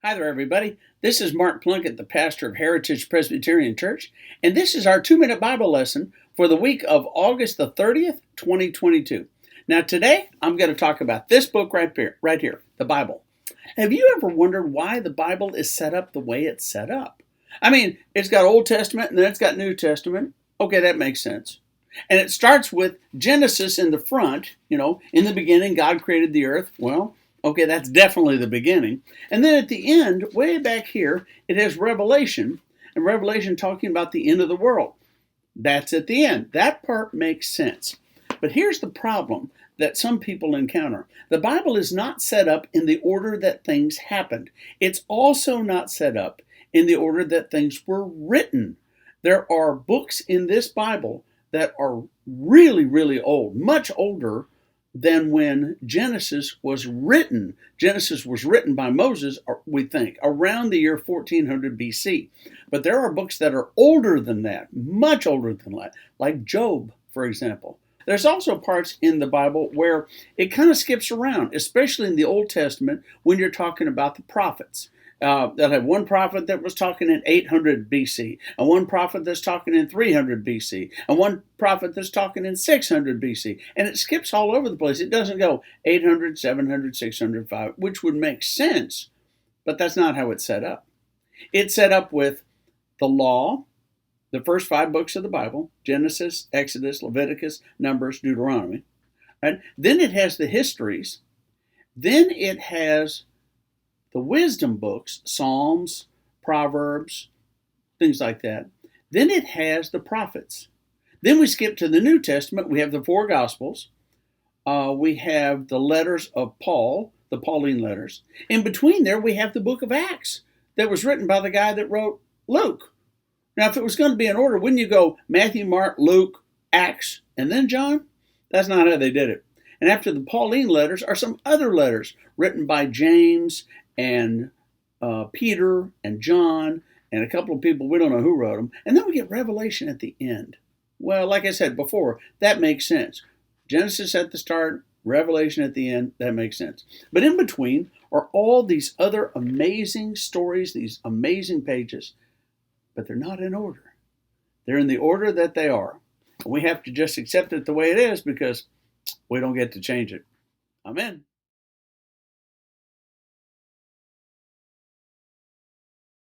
Hi there, everybody. This is Mark Plunkett, the pastor of Heritage Presbyterian Church, and this is our 2-minute Bible lesson for the week of August the 30th, 2022. Now, today I'm going to talk about this book right here, the Bible. Have you ever wondered why the Bible is set up the way it's set up? I mean, it's got Old Testament and then it's got New Testament. Okay, that makes sense. And it starts with Genesis in the front, in the beginning, God created the earth. Well, okay, that's definitely the beginning. And then at the end, way back here, it has Revelation, and Revelation talking about the end of the world. That's at the end. That part makes sense. But here's the problem that some people encounter. The Bible is not set up in the order that things happened. It's also not set up in the order that things were written. There are books in this Bible that are really, really old, much older than when Genesis was written. Genesis was written by Moses, we think, around the year 1400 BC. But there are books that are older than that, much older than that, like Job, for example. There's also parts in the Bible where it kind of skips around, especially in the Old Testament when you're talking about the prophets. They'll have one prophet that was talking in 800 BC, and one prophet that's talking in 300 BC, and one prophet that's talking in 600 BC. And it skips all over the place. It doesn't go 800, 700, 600, 500, which would make sense, but that's not how it's set up. It's set up with the law, the first 5 books of the Bible, Genesis, Exodus, Leviticus, Numbers, Deuteronomy. Right? Then it has the histories. Then it has the wisdom books, Psalms, Proverbs, things like that. Then it has the prophets. Then we skip to the New Testament. We have the 4 Gospels. We have the letters of Paul, the Pauline letters. In between there, we have the book of Acts that was written by the guy that wrote Luke. Now, if it was going to be in order, wouldn't you go Matthew, Mark, Luke, Acts, and then John? That's not how they did it. And after the Pauline letters are some other letters written by James and Peter and John and a couple of people, we don't know who wrote them. And then we get Revelation at the end. Well, like I said before, that makes sense. Genesis at the start, Revelation at the end, that makes sense. But in between are all these other amazing stories, these amazing pages, but they're not in order. They're in the order that they are. And we have to just accept it the way it is because we don't get to change it. Amen.